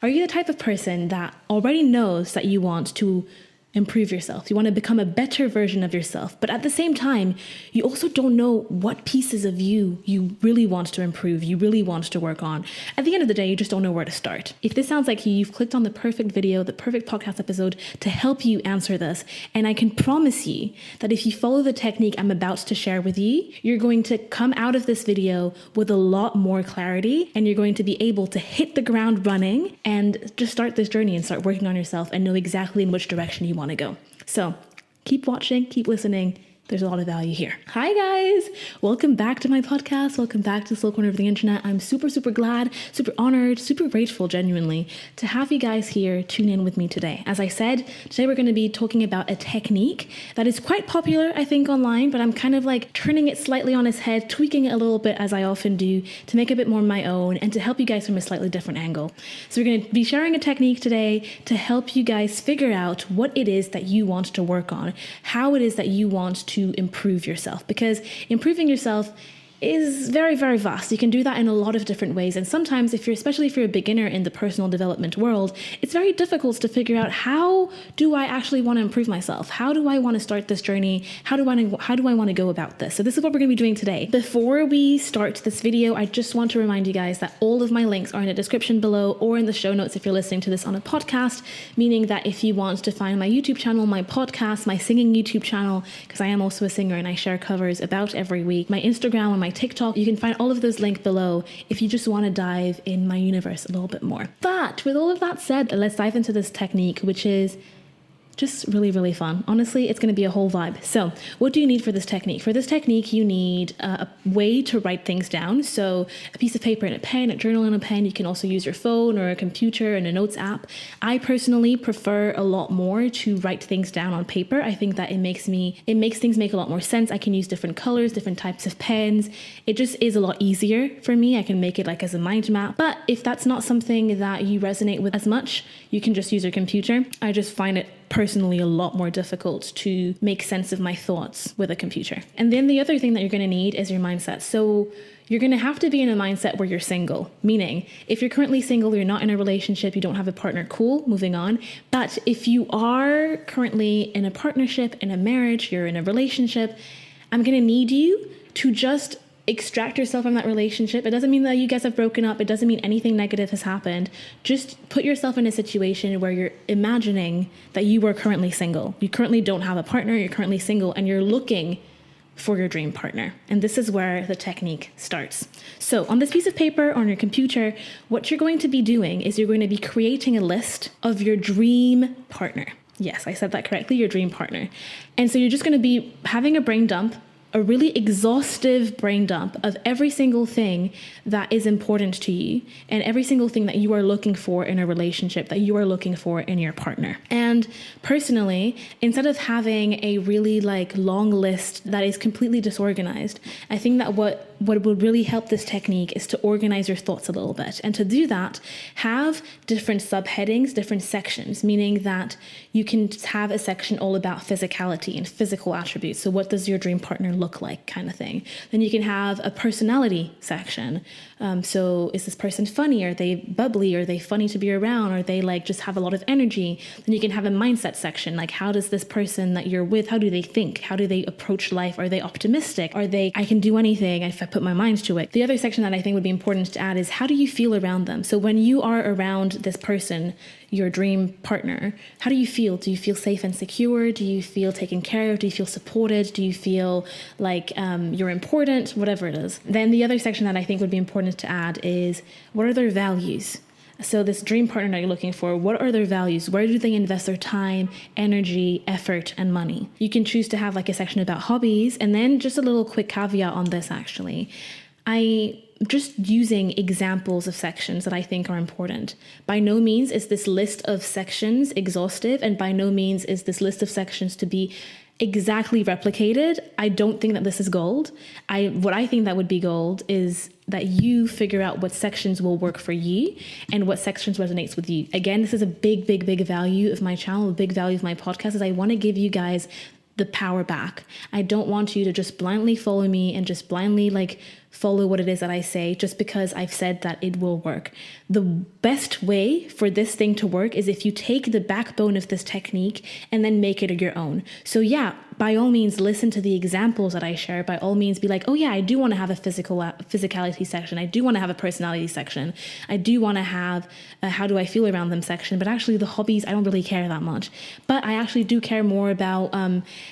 Are you the type of person that already knows that you want to improve yourself? You want to become a better version of yourself, but at the same time, you also don't know what pieces of you really want to improve, you really want to work on. At the end of the day, you just don't know where to start. If this sounds like you've clicked on the perfect video, the perfect podcast episode to help you answer this, and I can promise you that if you follow the technique I'm about to share with you, you're going to come out of this video with a lot more clarity, and you're going to be able to hit the ground running and just start this journey and start working on yourself and know exactly in which direction you want to go. So keep watching, keep listening. There's a lot of value here. Hi guys, welcome back to my podcast. Welcome back to this little corner of the internet. I'm super glad, super honored, super grateful genuinely to have you guys here tune in with me today. As I said, today we're going to be talking about a technique that is quite popular, I think, online, but I'm kind of like turning it slightly on its head, tweaking it a little bit as I often do to make it a bit more my own and to help you guys from a slightly different angle. So we're going to be sharing a technique today to help you guys figure out what it is that you want to work on, how it is that you want to improve yourself, because improving yourself is very vast. You can do that in a lot of different ways. And sometimes especially if you're a beginner in the personal development world, it's very difficult to figure out, how do I actually want to improve myself? How do I want to start this journey? How do I want to go about this? So this is what we're going to be doing today. Before we start this video, I just want to remind you guys that all of my links are in the description below or in the show notes if you're listening to this on a podcast, meaning that if you want to find my YouTube channel, my podcast, my singing YouTube channel, because I am also a singer and I share covers about every week, my Instagram and my TikTok, you can find all of those linked below if you just want to dive in my universe a little bit more. But with all of that said, let's dive into this technique, which is just really fun. Honestly, it's going to be a whole vibe. So what do you need for this technique? For this technique, you need a way to write things down. So a piece of paper and a pen, a journal and a pen. You can also use your phone or a computer and a notes app. I personally prefer a lot more to write things down on paper. I think that it makes things make a lot more sense. I can use different colors, different types of pens. It just is a lot easier for me. I can make it like as a mind map. But if that's not something that you resonate with as much, you can just use your computer. I just find it personally a lot more difficult to make sense of my thoughts with a computer. And then the other thing that you're going to need is your mindset. So you're going to have to be in a mindset where you're single, meaning if you're currently single, you're not in a relationship, you don't have a partner, cool, moving on. But if you are currently in a partnership, in a marriage, you're in a relationship, I'm going to need you to just extract yourself from that relationship. It doesn't mean that you guys have broken up. It doesn't mean anything negative has happened. Just put yourself in a situation where you're imagining that you are currently single. You currently don't have a partner. You're currently single and you're looking for your dream partner. And this is where the technique starts. So on this piece of paper, on your computer, what you're going to be doing is you're going to be creating a list of your dream partner. Yes, I said that correctly, your dream partner. And so you're just going to be having a brain dump, a really exhaustive brain dump of every single thing that is important to you and every single thing that you are looking for in a relationship, that you are looking for in your partner. And personally, instead of having a really long list that is completely disorganized, I think that what would really help this technique is to organize your thoughts a little bit. And to do that, have different subheadings, different sections, meaning that you can have a section all about physicality and physical attributes. So what does your dream partner look like, kind of thing. Then you can have a personality section. So is this person funny? Are they bubbly? Are they funny to be around? Are they just have a lot of energy? Then you can have a mindset section. How does this person that you're with, how do they think? How do they approach life? Are they optimistic? Are they, I can do anything if I put my mind to it? The other section that I think would be important to add is, how do you feel around them? So when you are around this person, your dream partner, how do you feel? Do you feel safe and secure? Do you feel taken care of? Do you feel supported? Do you feel like you're important? Whatever it is. Then the other section that I think would be important to add is, what are their values? So this dream partner that you're looking for, what are their values? Where do they invest their time, energy, effort, and money? You can choose to have a section about hobbies. And then just a little quick caveat on this, actually. Just using examples of sections that I think are important. By no means is this list of sections exhaustive, and by no means is this list of sections to be exactly replicated. I don't think that this is gold. What I think that would be gold is that you figure out what sections will work for you and what sections resonates with you. Again, this is a big value of my channel, a big value of my podcast, is I want to give you guys the power back. I don't want you to just blindly follow me and just blindly follow what it is that I say just because I've said that it will work. The best way for this thing to work is if you take the backbone of this technique and then make it your own. So yeah, by all means, listen to the examples that I share. By all means, be like, oh yeah, I do want to have a physicality section. I do want to have a personality section. I do want to have a how do I feel around them section. But actually the hobbies, I don't really care that much. But I actually do care more about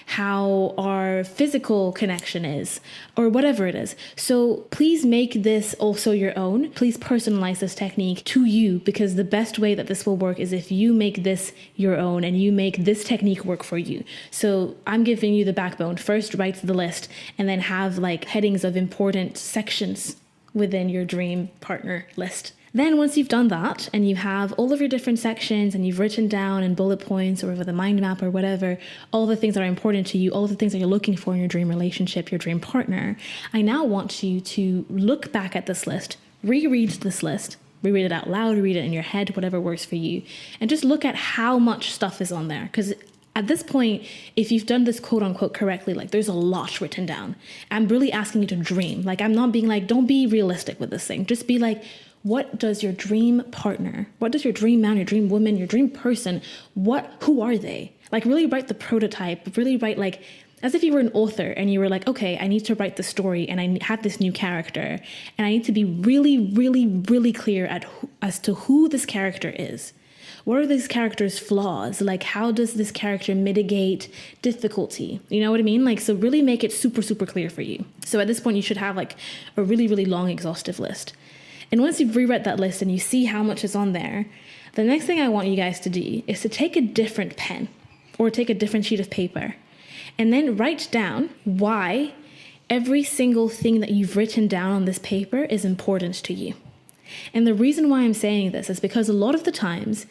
how our physical connection is, or whatever it is. So please make this also your own. Please personalize this technique to you, because the best way that this will work is if you make this your own and you make this technique work for you. So I'm giving you the backbone. First, write the list and then have like headings of important sections within your dream partner list. Then once you've done that and you have all of your different sections and you've written down in bullet points or with a mind map or whatever, all the things that are important to you, all of the things that you're looking for in your dream relationship, your dream partner, I now want you to look back at this list, reread this list, reread it out loud, read it in your head, whatever works for you, and just look at how much stuff is on there. Because at this point, if you've done this quote unquote correctly, like there's a lot written down. I'm really asking you to dream. Like I'm not being like, don't be realistic with this thing. Just be like, what does your dream partner, what does your dream man, your dream woman, your dream person, who are they? Like really write the prototype, really write like, as if you were an author and you were like, okay, I need to write the story and I have this new character and I need to be really, really, really clear as to who this character is. What are this character's flaws? Like, how does this character mitigate difficulty? You know what I mean? Like, so really make it super, super clear for you. So at this point, you should have like a really, really long, exhaustive list. And once you've reread that list and you see how much is on there, the next thing I want you guys to do is to take a different pen or take a different sheet of paper and then write down why every single thing that you've written down on this paper is important to you. And the reason why I'm saying this is because a lot of the times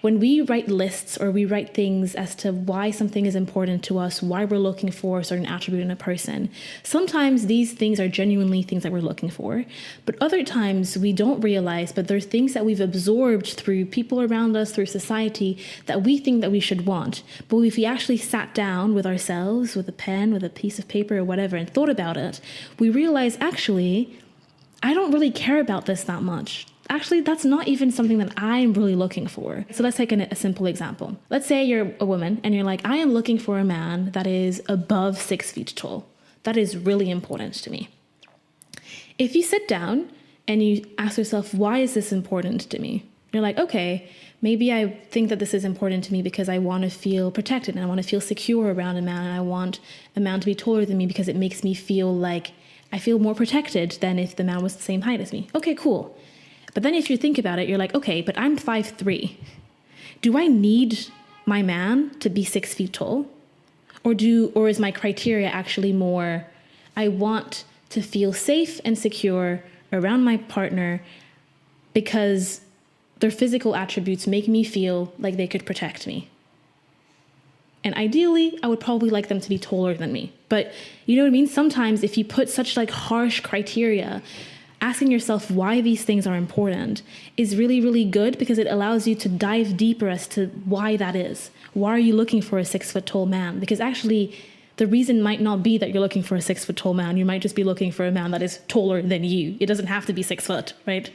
when we write lists or we write things as to why something is important to us, why we're looking for a certain attribute in a person, sometimes these things are genuinely things that we're looking for. But other times we don't realize, but they're things that we've absorbed through people around us, through society, that we think that we should want. But if we actually sat down with ourselves, with a pen, with a piece of paper or whatever, and thought about it, we realize, actually, I don't really care about this that much. Actually, that's not even something that I'm really looking for. So let's take a simple example. Let's say you're a woman and you're like, I am looking for a man that is above 6 feet tall. That is really important to me. If you sit down and you ask yourself, why is this important to me? You're like, okay, maybe I think that this is important to me because I want to feel protected and I want to feel secure around a man, and I want a man to be taller than me because it makes me feel like I feel more protected than if the man was the same height as me. Okay, cool. But then if you think about it, you're like, okay, but I'm 5'3". Do I need my man to be 6 feet tall? Or is my criteria actually more, I want to feel safe and secure around my partner because their physical attributes make me feel like they could protect me? And ideally, I would probably like them to be taller than me. But you know what I mean? Sometimes if you put such like harsh criteria, asking yourself why these things are important is really, really good, because it allows you to dive deeper as to why that is. Why are you looking for a 6 foot tall man? Because actually, the reason might not be that you're looking for a 6 foot tall man. You might just be looking for a man that is taller than you. It doesn't have to be 6 foot, right?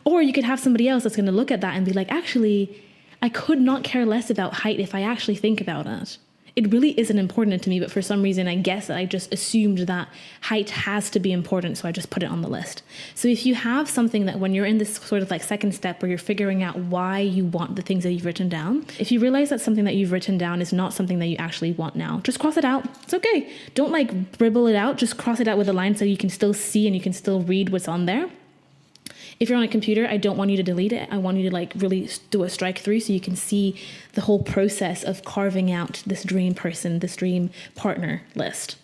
Or you could have somebody else that's going to look at that and be like, actually, I could not care less about height if I actually think about it. It really isn't important to me, but for some reason, I guess I just assumed that height has to be important, so I just put it on the list. So if you have something that when you're in this sort of like second step where you're figuring out why you want the things that you've written down, if you realize that something that you've written down is not something that you actually want now, just cross it out. It's okay. Don't like dribble it out. Just cross it out with a line so you can still see and you can still read what's on there. If you're on a computer, I don't want you to delete it. I want you to like really do a strike through so you can see the whole process of carving out this dream person, this dream partner list.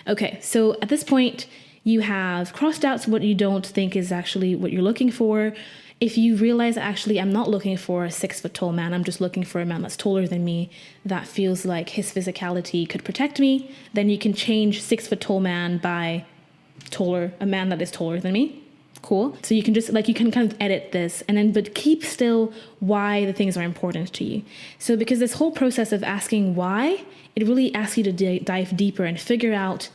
Okay, so at this point, you have crossed out what you don't think is actually what you're looking for. If you realize, actually, I'm not looking for a 6 foot tall man, I'm just looking for a man that's taller than me, that feels like his physicality could protect me, then you can change 6 foot tall man by a man that is taller than me. Cool. So you can just like, you can kind of edit this and then, but keep still why the things are important to you. So because this whole process of asking why, it really asks you to dive deeper and figure out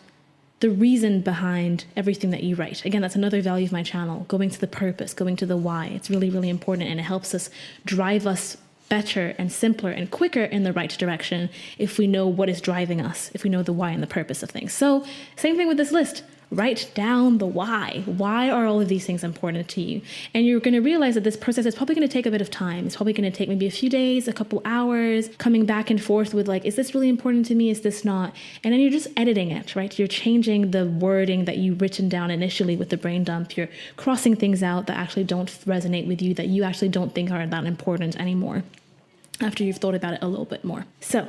the reason behind everything that you write. Again, that's another value of my channel, going to the purpose, going to the why. It's really, really important, and it helps us drive us better and simpler and quicker in the right direction if we know what is driving us, if we know the why and the purpose of things. So same thing with this list. Write down the why. Why are all of these things important to you? And you're going to realize that this process is probably going to take a bit of time. It's probably going to take maybe a few days, a couple hours, coming back and forth with like, is this really important to me? Is this not? And then you're just editing it, right? You're changing the wording that you've written down initially with the brain dump. You're crossing things out that actually don't resonate with you, that you actually don't think are that important anymore after you've thought about it a little bit more. So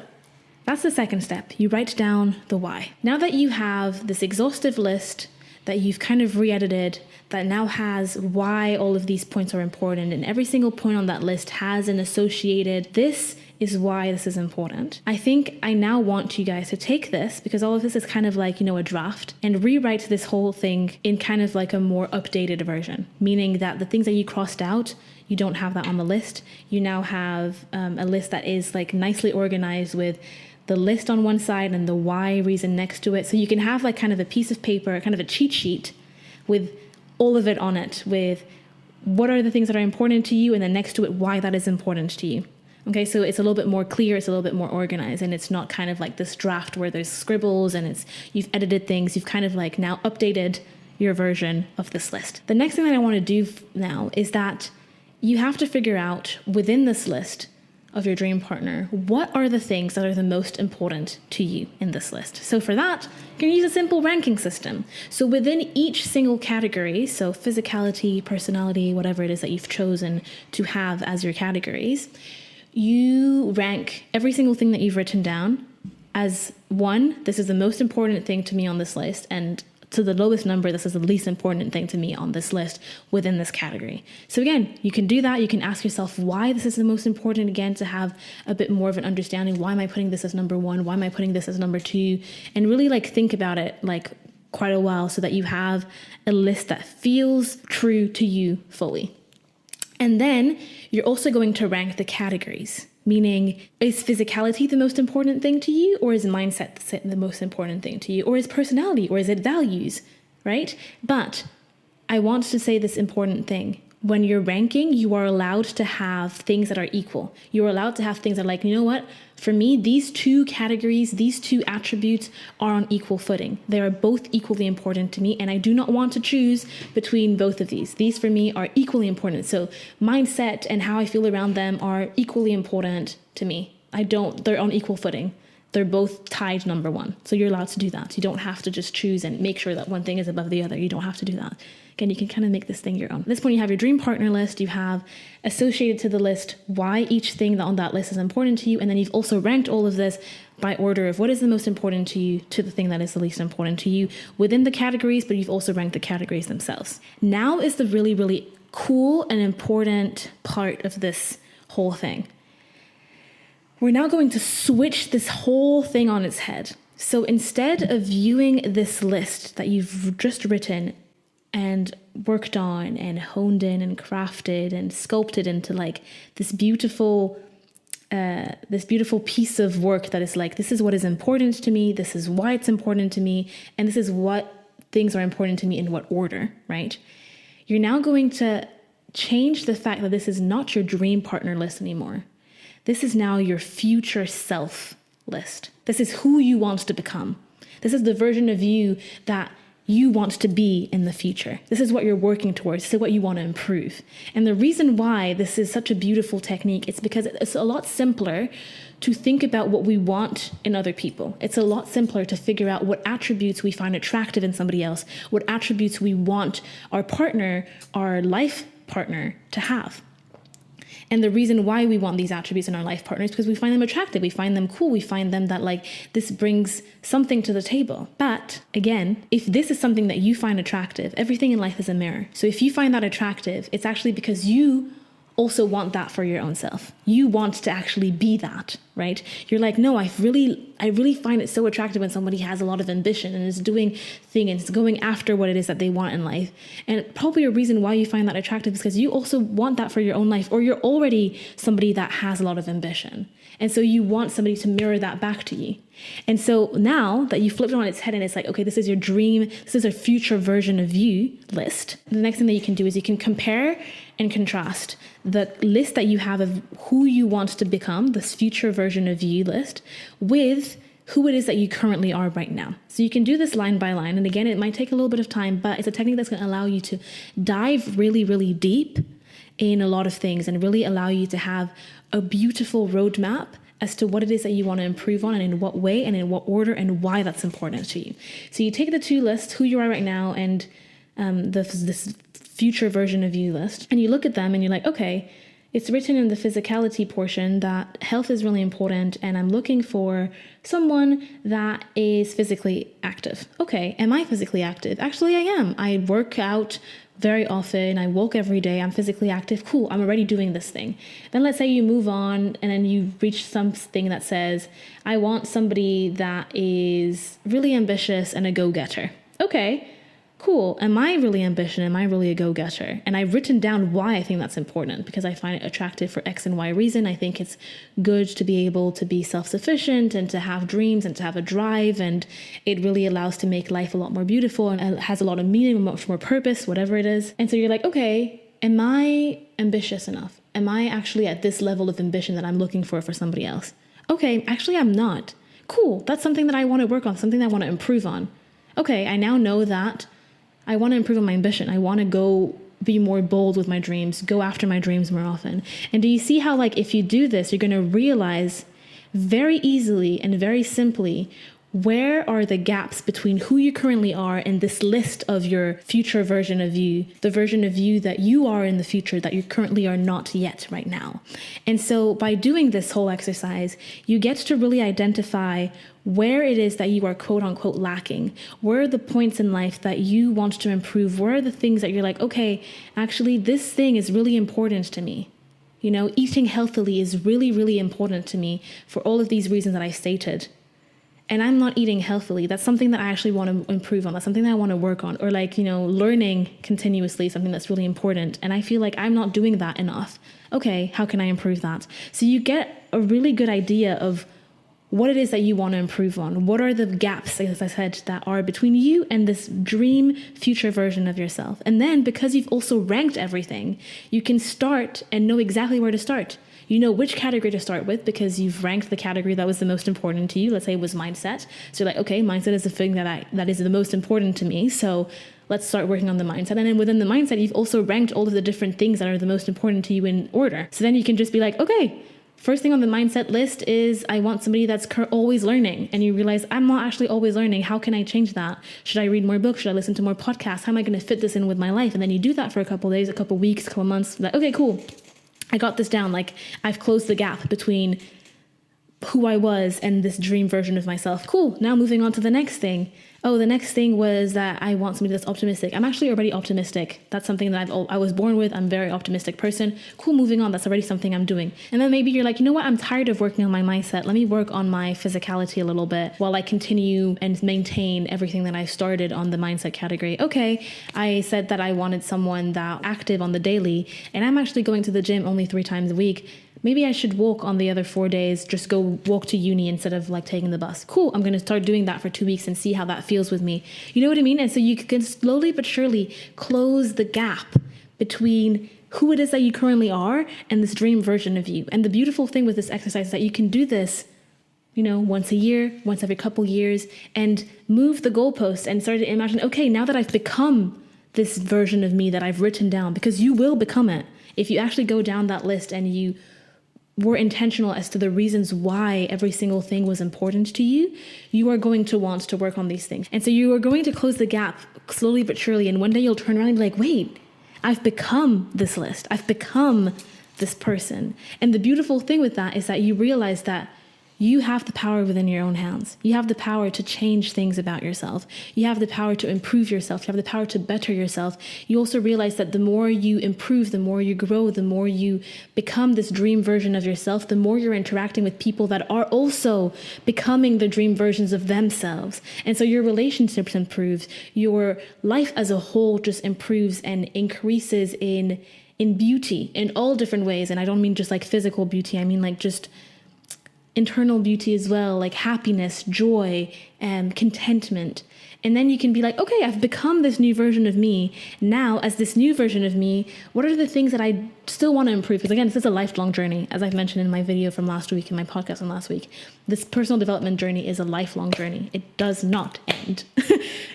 that's the second step. You write down the why. Now that you have this exhaustive list that you've kind of re-edited, that now has why all of these points are important, and every single point on that list has an associated, this is why this is important. I think I now want you guys to take this, because all of this is kind of like, a draft, and rewrite this whole thing in kind of like a more updated version, meaning that the things that you crossed out, you don't have that on the list. You now have a list that is like nicely organized with the list on one side and the why reason next to it. So you can have like kind of a piece of paper, kind of a cheat sheet with all of it on it, with what are the things that are important to you, and then next to it, why that is important to you. Okay, so it's a little bit more clear, it's a little bit more organized, and it's not kind of like this draft where there's scribbles and you've edited things. You've kind of like now updated your version of this list. The next thing that I want to do now is that you have to figure out within this list of your dream partner, what are the things that are the most important to you in this list? So for that, you can use a simple ranking system. So within each single category, so physicality, personality, whatever it is that you've chosen to have as your categories, you rank every single thing that you've written down as 1, this is the most important thing to me on this list, and to the lowest number, this is the least important thing to me on this list within this category. So again, you can do that. You can ask yourself why this is the most important, again, to have a bit more of an understanding. Why am I putting this as number 1? Why am I putting this as number 2? And really like think about it like quite a while so that you have a list that feels true to you fully. And then you're also going to rank the categories. Meaning, is physicality the most important thing to you, or is mindset the most important thing to you, or is personality, or is it values, right? But I want to say this important thing. When you're ranking, you are allowed to have things that are equal. You're allowed to have things that are like, you know what? For me, these 2 categories, these 2 attributes are on equal footing. They are both equally important to me, and I do not want to choose between both of these. These for me are equally important. So mindset and how I feel around them are equally important to me. They're on equal footing. They're both tied number 1. So you're allowed to do that. You don't have to just choose and make sure that one thing is above the other. You don't have to do that. Again, you can kind of make this thing your own. At this point, you have your dream partner list. You have associated to the list why each thing that on that list is important to you. And then you've also ranked all of this by order of what is the most important to you to the thing that is the least important to you within the categories, but you've also ranked the categories themselves. Now is the really, really cool and important part of this whole thing. We're now going to switch this whole thing on its head. So instead of viewing this list that you've just written and worked on and honed in and crafted and sculpted into like this beautiful piece of work that is like, this is what is important to me, this is why it's important to me, and this is what things are important to me in what order, right? You're now going to change the fact that this is not your dream partner list anymore. This is now your future self list. This is who you want to become. This is the version of you that you want to be in the future. This is what you're working towards. This is what you want to improve. And the reason why this is such a beautiful technique is because it's a lot simpler to think about what we want in other people. It's a lot simpler to figure out what attributes we find attractive in somebody else, what attributes we want our partner, our life partner to have. And the reason why we want these attributes in our life partners is because we find them attractive, we find them cool, we find them that like this brings something to the table. But again, if this is something that you find attractive, everything in life is a mirror. So if you find that attractive, it's actually because you also want that for your own self. You want to actually be that, right? You're like, no, I really find it so attractive when somebody has a lot of ambition and is doing things and is going after what it is that they want in life. And probably a reason why you find that attractive is because you also want that for your own life, or you're already somebody that has a lot of ambition. And so you want somebody to mirror that back to you. And so now that you flipped it on its head and it's like, okay, this is your dream, this is a future version of you list. The next thing that you can do is you can compare and contrast the list that you have of who you want to become, this future version of you list, with who it is that you currently are right now. So you can do this line by line. And again, it might take a little bit of time, but it's a technique that's going to allow you to dive really, really deep in a lot of things and really allow you to have a beautiful roadmap as to what it is that you want to improve on and in what way and in what order and why that's important to you. So you take the two lists, who you are right now and this future version of you list, and you look at them and you're like, okay, it's written in the physicality portion that health is really important and I'm looking for someone that is physically active. Okay, am I physically active? Actually, I am. I work out very often. I walk every day. I'm physically active. Cool, I'm already doing this thing. Then let's say you move on and then you reach something that says, I want somebody that is really ambitious and a go-getter. Okay, cool. Am I really ambitious? Am I really a go-getter? And I've written down why I think that's important because I find it attractive for X and Y reason. I think it's good to be able to be self-sufficient and to have dreams and to have a drive. And it really allows to make life a lot more beautiful and it has a lot of meaning, much more purpose, whatever it is. And so you're like, okay, am I ambitious enough? Am I actually at this level of ambition that I'm looking for somebody else? Okay, actually I'm not. Cool. That's something that I want to work on, something that I want to improve on. Okay, I now know that I want to improve on my ambition. I want to go be more bold with my dreams, go after my dreams more often. And do you see how, like, if you do this, you're going to realize very easily and very simply where are the gaps between who you currently are and this list of your future version of you, the version of you that you are in the future that you currently are not yet right now. And so by doing this whole exercise, you get to really identify where it is that you are quote unquote lacking. Where are the points in life that you want to improve? Where are the things that you're like, okay, actually this thing is really important to me. You know, eating healthily is really, really important to me for all of these reasons that I stated. And I'm not eating healthily. That's something that I actually want to improve on. That's something that I want to work on. Or like, you know, learning continuously is something that's really important. And I feel like I'm not doing that enough. Okay, how can I improve that? So you get a really good idea of what it is that you want to improve on. What are the gaps, as I said, that are between you and this dream future version of yourself? And then because you've also ranked everything, you can start and know exactly where to start. You know which category to start with because you've ranked the category that was the most important to you. Let's say it was mindset. So you're like, okay, mindset is the thing that is the most important to me. So let's start working on the mindset. And then within the mindset, you've also ranked all of the different things that are the most important to you in order. So then you can just be like, okay, first thing on the mindset list is I want somebody that's always learning. And you realize I'm not actually always learning. How can I change that? Should I read more books? Should I listen to more podcasts? How am I going to fit this in with my life? And then you do that for a couple of days, a couple of weeks, a couple of months. Like, okay, cool. I got this down. Like I've closed the gap between who I was and this dream version of myself. Cool. Now moving on to the next thing. Oh, the next thing was that I want somebody that's optimistic. I'm actually already optimistic. That's something that I was born with. I'm a very optimistic person. Cool, moving on. That's already something I'm doing. And then maybe you're like, you know what? I'm tired of working on my mindset. Let me work on my physicality a little bit while I continue and maintain everything that I started on the mindset category. Okay, I said that I wanted someone that active on the daily, and I'm actually going to the gym only 3 times a week. Maybe I should walk on the other 4 days, just go walk to uni instead of like taking the bus. Cool, I'm going to start doing that for 2 weeks and see how that feels with me. You know what I mean? And so you can slowly but surely close the gap between who it is that you currently are and this dream version of you. And the beautiful thing with this exercise is that you can do this, you know, once a year, once every couple years, and move the goalposts and start to imagine, okay, now that I've become this version of me that I've written down, because you will become it. If you actually go down that list and you were intentional as to the reasons why every single thing was important to you, you are going to want to work on these things. And so you are going to close the gap slowly but surely. And one day you'll turn around and be like, wait, I've become this list. I've become this person. And the beautiful thing with that is that you realize that you have the power within your own hands. You have the power to change things about yourself. You have the power to improve yourself. You have the power to better yourself. You also realize that the more you improve, the more you grow, the more you become this dream version of yourself, the more you're interacting with people that are also becoming the dream versions of themselves. And so your relationships improve. Your life as a whole just improves and increases in beauty in all different ways. And I don't mean just like physical beauty. I mean like just internal beauty as well, like happiness, joy, and contentment. And then you can be like, okay, I've become this new version of me. Now, as this new version of me, what are the things that I still want to improve? Because again, this is a lifelong journey. As I've mentioned in my video from last week, in my podcast from last week, this personal development journey is a lifelong journey. It does not end.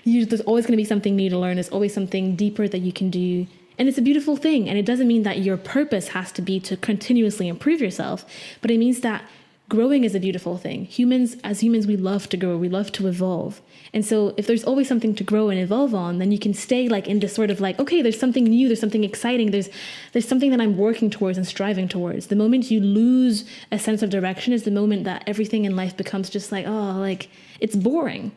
There's always going to be something new to learn. There's always something deeper that you can do. And it's a beautiful thing. And it doesn't mean that your purpose has to be to continuously improve yourself, but it means that growing is a beautiful thing. As humans, we love to grow. We love to evolve. And so if there's always something to grow and evolve on, then you can stay like in this sort of like, okay, there's something new, there's something exciting, there's something that I'm working towards and striving towards. The moment you lose a sense of direction is the moment that everything in life becomes just like, oh, like it's boring.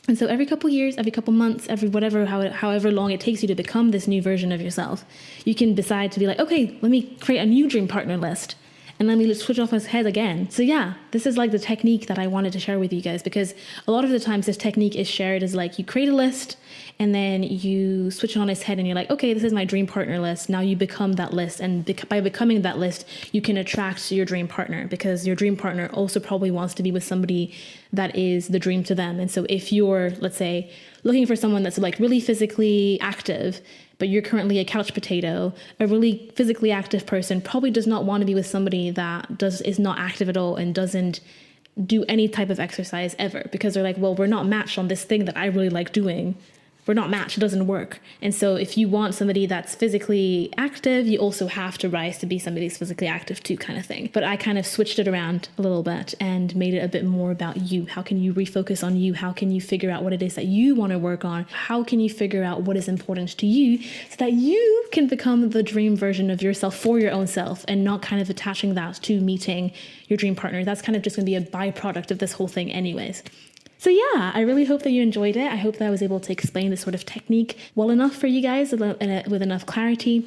And so every couple years, every couple months, however long it takes you to become this new version of yourself, you can decide to be like, okay, let me create a new dream partner list. And then we switch off his head again. So yeah, this is like the technique that I wanted to share with you guys, because a lot of the times this technique is shared as like you create a list and then you switch it on its head and you're like, okay, this is my dream partner list. Now you become that list. And by becoming that list, you can attract your dream partner, because your dream partner also probably wants to be with somebody that is the dream to them. And so if you're, let's say, looking for someone that's like really physically active, but you're currently a couch potato, a really physically active person probably does not want to be with somebody that is not active at all and doesn't do any type of exercise ever, because they're like, well, we're not matched on this thing that I really like doing. We're not matched. It doesn't work. And so if you want somebody that's physically active, you also have to rise to be somebody who's physically active too, kind of thing. But I kind of switched it around a little bit and made it a bit more about you. How can you refocus on you? How can you figure out what it is that you want to work on? How can you figure out what is important to you so that you can become the dream version of yourself for your own self, and not kind of attaching that to meeting your dream partner? That's kind of just going to be a byproduct of this whole thing anyways. So yeah, I really hope that you enjoyed it. I hope that I was able to explain this sort of technique well enough for you guys with enough clarity.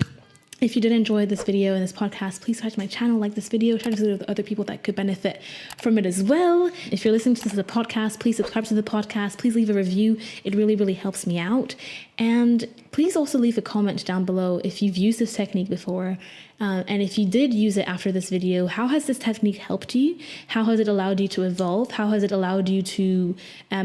If you did enjoy this video and this podcast, please subscribe to my channel, like this video, share this with other people that could benefit from it as well. If you're listening to this as a podcast, please subscribe to the podcast. Please leave a review. It really, really helps me out. And please also leave a comment down below if you've used this technique before. And if you did use it after this video, how has this technique helped you? How has it allowed you to evolve? How has it allowed you to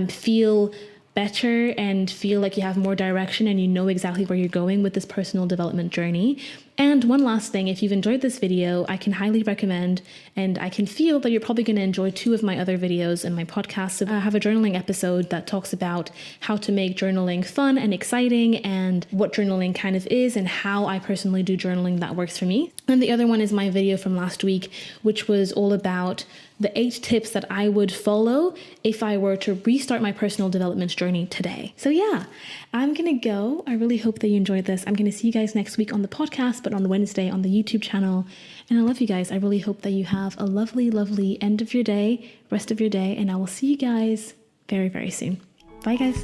feel better and feel like you have more direction and you know exactly where you're going with this personal development journey? And one last thing, if you've enjoyed this video, I can highly recommend, and I can feel that you're probably going to enjoy 2 of my other videos in my podcast. So I have a journaling episode that talks about how to make journaling fun and exciting, and what journaling kind of is, and how I personally do journaling that works for me. And the other one is my video from last week, which was all about the 8 tips that I would follow if I were to restart my personal development journey today. So yeah, I'm going to go. I really hope that you enjoyed this. I'm going to see you guys next week on the podcast, but on Wednesday on the YouTube channel. And I love you guys. I really hope that you have a lovely, lovely end of your day, rest of your day, and I will see you guys very, very soon. Bye guys.